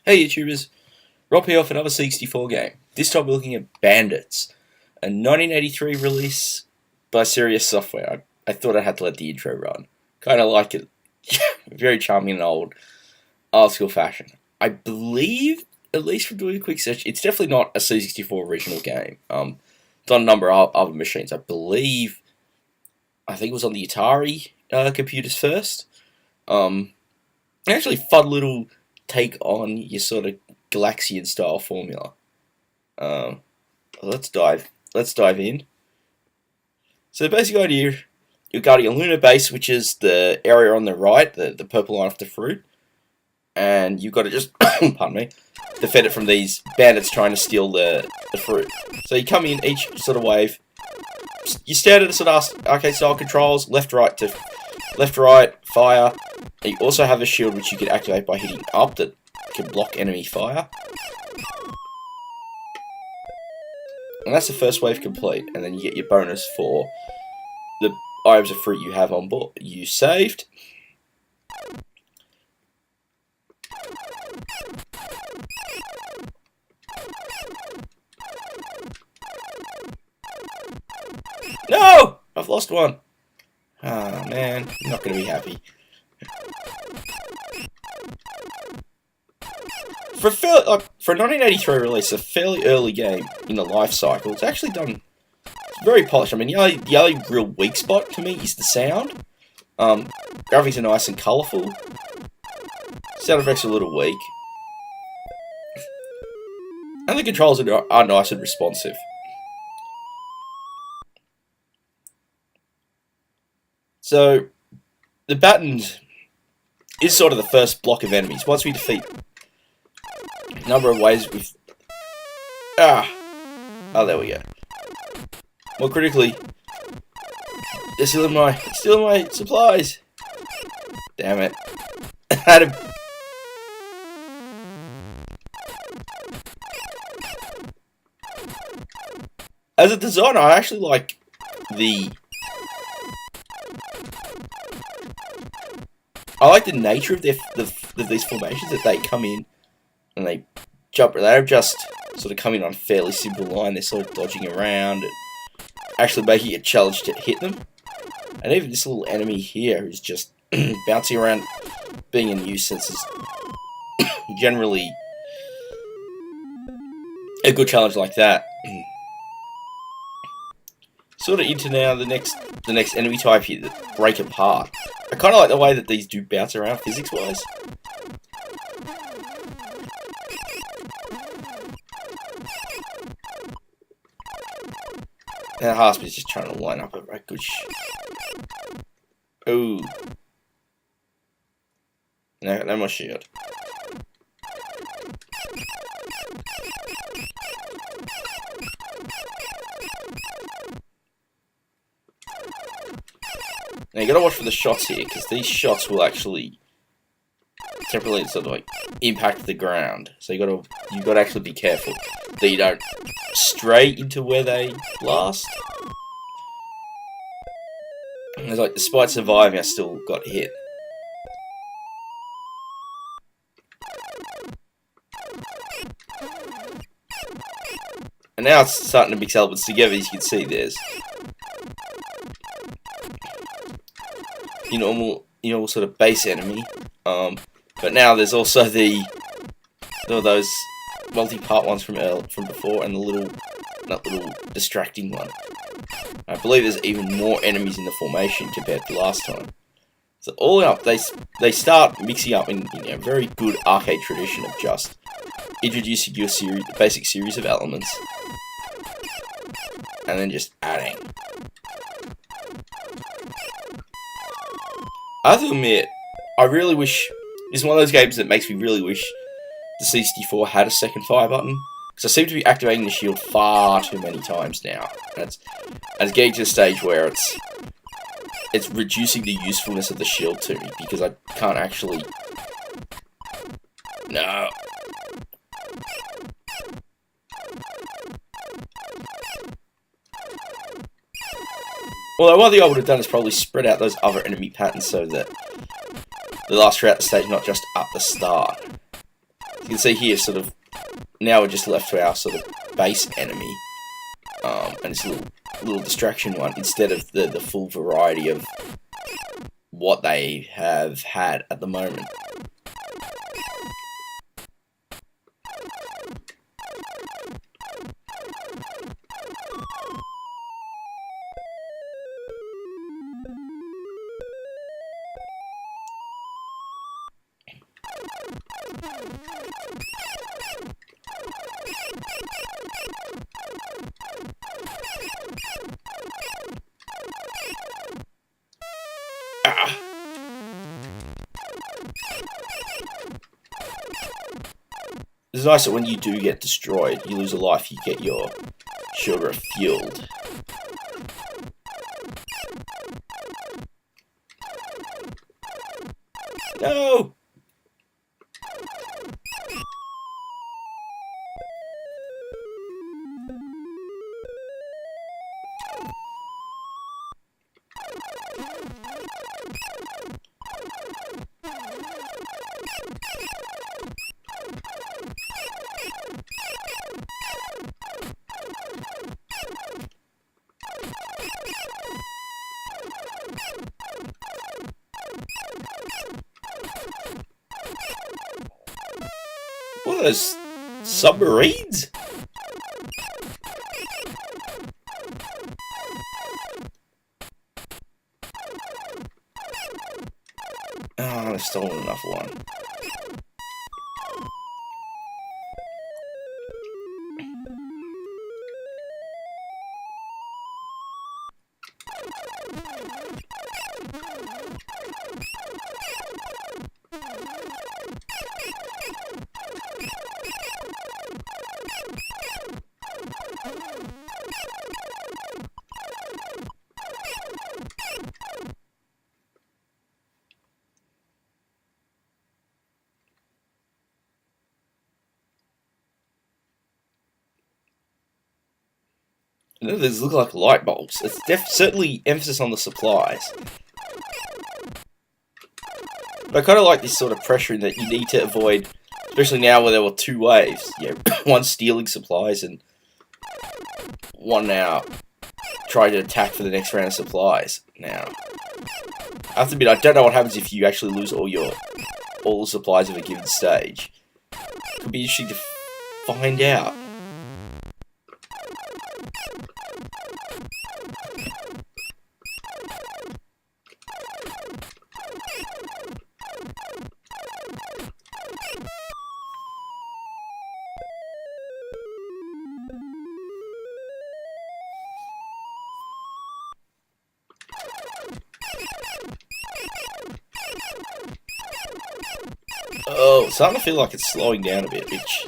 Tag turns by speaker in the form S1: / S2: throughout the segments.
S1: Hey YouTubers, Rob here for another C64 game. This time we're looking at Bandits, a 1983 release by Sirius Software. I thought I had to let the intro run. Kinda like it. Very charming and old school fashion. I believe, at least from doing a quick search, it's definitely not a C64 original game. It's on a number of other machines. I think it was on the Atari computers first. Actually fun little take on your sort of Galaxian style formula. Let's dive in. So the basic idea, you've got your lunar base, which is the area on the right, the purple line of the fruit, and you've got to just, pardon me, defend it from these bandits trying to steal the fruit. So you come in each sort of wave, you standard sort of arcade style controls, left, right, fire. And you also have a shield which you can activate by hitting up that can block enemy fire. And that's the first wave complete, and then you get your bonus for the items of fruit you have on board. You saved. No! I've lost one. Ah, man. I'm not going to be happy. For a 1983 release, a fairly early game in the life cycle, it's actually done very polished. I mean, the only real weak spot to me is the sound. Graphics are nice and colourful. Sound effects are a little weak. And the controls are nice and responsive. So, the Bandits is sort of the first block of enemies. Once we defeat a number of ways with... Oh, there we go. More critically, they're stealing my supplies. Damn it. As a designer, I actually like the nature of these formations, that they come in and they jump. They don't just sort of come in on a fairly simple line. They're sort of dodging around and actually making it a challenge to hit them. And even this little enemy here who's just bouncing around, being a nuisance, is generally a good challenge like that. Sort of into now the next enemy type here that break apart. I kind of like the way that these do bounce around physics-wise. Now Harsby's just trying to line up a right good Oh. No more shield. Now you gotta watch for the shots here, because these shots will actually temporarily sort of like impact the ground. So you gotta actually be careful that you don't stray into where they blast. And it's like, despite surviving, I still got hit. And now it's starting to mix elements together. As you can see, there's normal sort of base enemy, but now there's also those multi-part ones from before, and that little distracting one. I believe there's even more enemies in the formation compared to last time. So all in all, they start mixing up in a very good arcade tradition of just introducing you a basic series of elements, and then just adding. I have to admit, I really wish... This is one of those games that makes me really wish the C64 had a second fire button, because I seem to be activating the shield far too many times now. And it's getting to the stage where it's reducing the usefulness of the shield to me, because I can't actually... No. Although one thing I would have done is probably spread out those other enemy patterns so that they last throughout the stage, not just at the start. You can see here, sort of, now we're just left to our sort of base enemy. And it's a little distraction one, instead of the full variety of what they have had at the moment. Ah. It's nice that when you do get destroyed, you lose a life, you get your shield refueled. No! What are those submarines? Oh, I've stolen another one. No, these look like light bulbs. It's certainly emphasis on the supplies. But I kind of like this sort of pressuring that you need to avoid, especially now where there were two waves. You know, one stealing supplies and one now trying to attack for the next round of supplies. Now, I have to admit, I don't know what happens if you actually lose all the supplies of a given stage. Could be interesting to find out. Oh, it's starting to feel like it's slowing down a bit, which...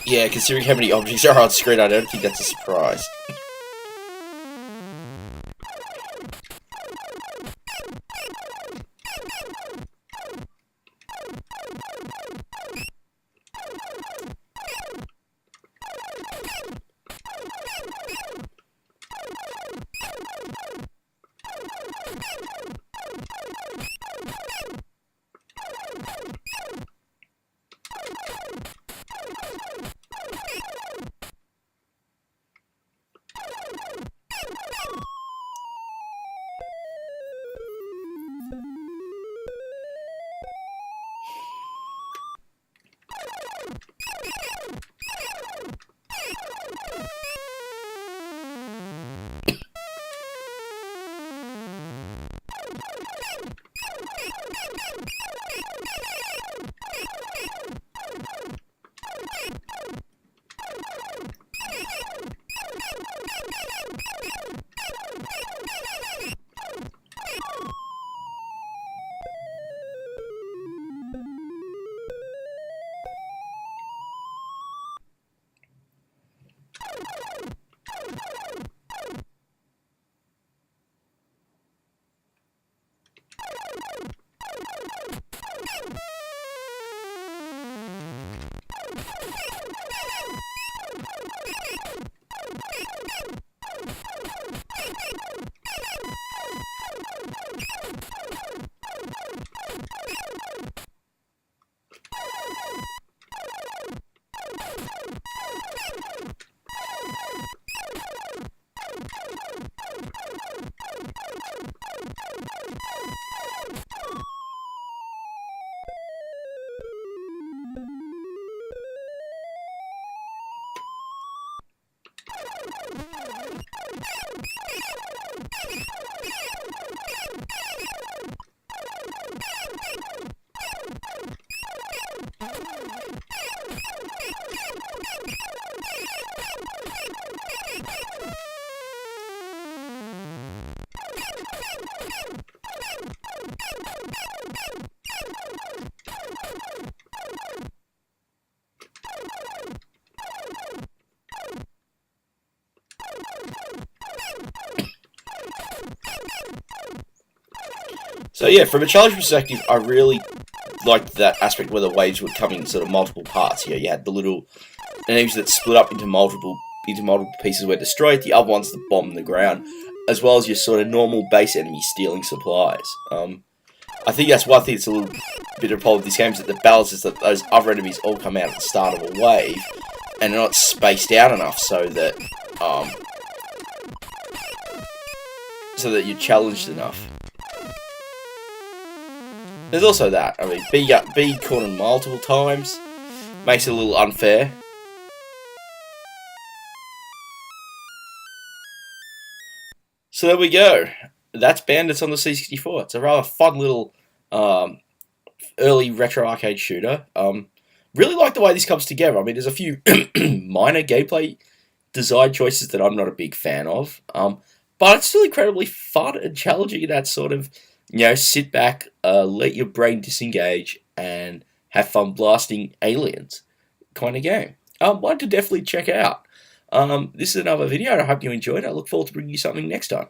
S1: Yeah, considering how many objects are on screen, I don't think that's a surprise. So yeah, from a challenge perspective, I really liked that aspect where the waves would come in sort of multiple parts. You know, you had the little enemies that split up into multiple pieces where destroyed, the other ones that bomb the ground, as well as your sort of normal base enemy stealing supplies. I think that's one thing that's a little bit of a problem with this game, is that the balance is that those other enemies all come out at the start of a wave, and they're not spaced out enough so that you're challenged enough. There's also that. I mean, being cornered multiple times makes it a little unfair. So there we go. That's Bandits on the C64. It's a rather fun little early retro arcade shooter. Really like the way this comes together. I mean, there's a few minor gameplay design choices that I'm not a big fan of. But it's still incredibly fun and challenging in that sort of, you know, sit back, let your brain disengage, and have fun blasting aliens kind of game. One to definitely check out. This is another video, and I hope you enjoyed it. I look forward to bringing you something next time.